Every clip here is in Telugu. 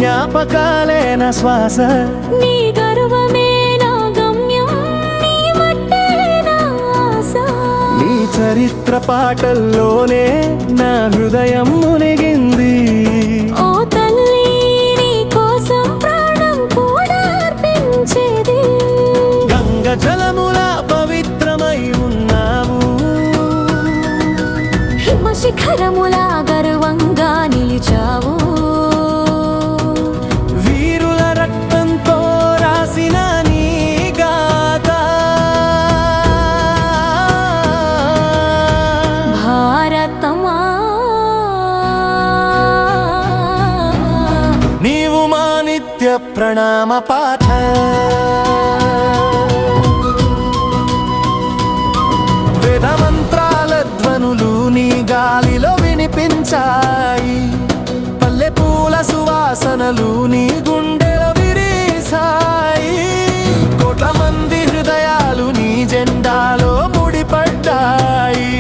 జ్ఞాపకాలే నా శ్వాస, నీ గర్వమే నా గమ్యం, నీ మట్టే నా ఆశ. నీ చరిత్ర పాటల్లోనే నా హృదయం మునిగింది. ఓ తల్లి, నీ కోసం ప్రాణం కూడా అర్పించేది. గంగ జలముల పవిత్రమై ఉన్నావు, హిమ శిఖరముల గర్వంగా నిలిచావు. వీరుల రక్తంతో రాసిన నీ గాథ, భారతమా నీవు మా నిత్య ప్రణామ పాఠ. వేద మంత్రాల ధ్వనులు నీ గాలిలో వినిపించాయి, పల్లె పూల సువాసనలు నీ గుండెలో విరిసాయి. కోట్ల మంది హృదయాలు నీ జెండాలో ముడిపడ్డాయి.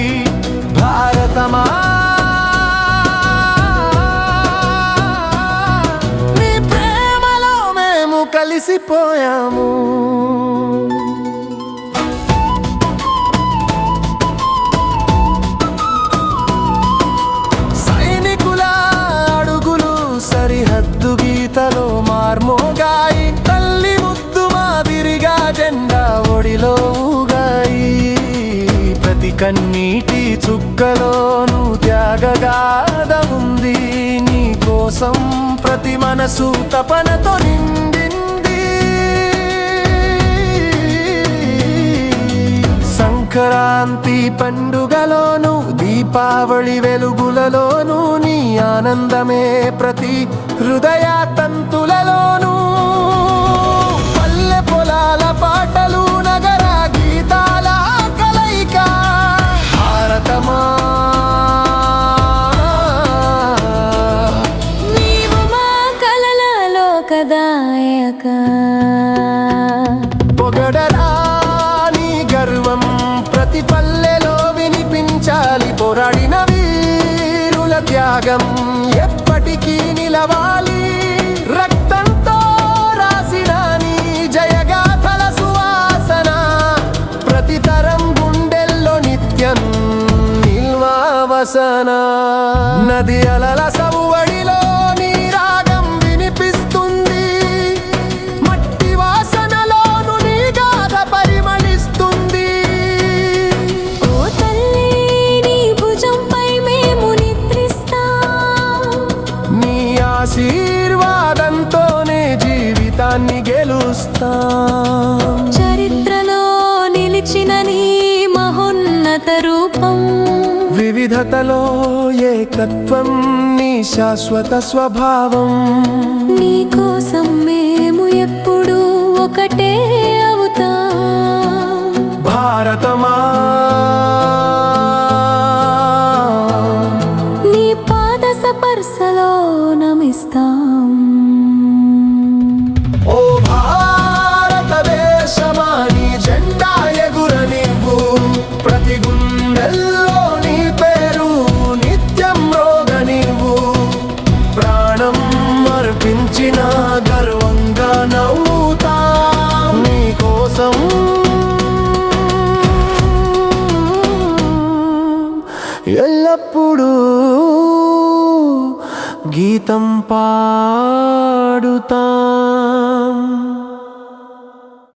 భారతమా నీ ప్రేమలో మేము కలిసిపోయాము. సైనికుల అడుగులు సరిహద్దు గీతలో మార్మోగాయి, తల్లి ముద్దు మాదిరిగా జెండా ఒడిలో ఊగాయి. ప్రతి కన్నీటి చుక్కలోను త్యాగగాథ ఉంది, నీ కోసం ప్రతి మనసు తపనతో నిండింది. సంక్రాంతి పండుగలోను, దీపావళి వెలుగులలోను, నీ ఆనందమే ప్రతి హృదయ తంతులలోను. పల్లె పొలాల పాటలు, నగర గీతాల కలయిక. భారతమా నీవు మా కలల లోకదాయక. పొగడరా నీ గర్వం, ప్రతి పల్లెలో వినిపించాలి. పోరాడిన వీరుల త్యాగం ఎప్పటికీ నిలవాలి. రక్తంతో రాసిన నీ జయగాథల సువాసన ప్రతి తరం గుండెల్లో నిత్యం నిల్వావసన. నది అలల సవ్వడిలో నీ రాగం వినిపిస్తుంది, మట్టి వాసనలోను నీ గాథ పరిమళిస్తుంది. ఓ తల్లి, నీ భుజంపై మేము నిద్రిస్తాం. నీ ఆశీర్వాదంతోనే జీవితాన్ని గెలుస్తాం. చరిత్రలో నిలిచిన నీ మహోన్నత రూపం, వివిధతలో ఏకత్వం నీ శాశ్వత స్వభావం. నీ కోసం మేము ఎప్పుడూ ఒకటే అవుతాం. భారతమా నీ పాద స్పర్శలో నమిస్తాం. ఓ భారతదేశమా, నీ జెండా ఎగురనివ్వు, ప్రతి గుండెల్లో నీ పేరు నిత్యం మ్రోగనివ్వు. ప్రాణం అర్పించిన గర్వంగా నవ్వుతాం నీ కోసం. ఎల్లప్పుడూ గీతం పాడుతా.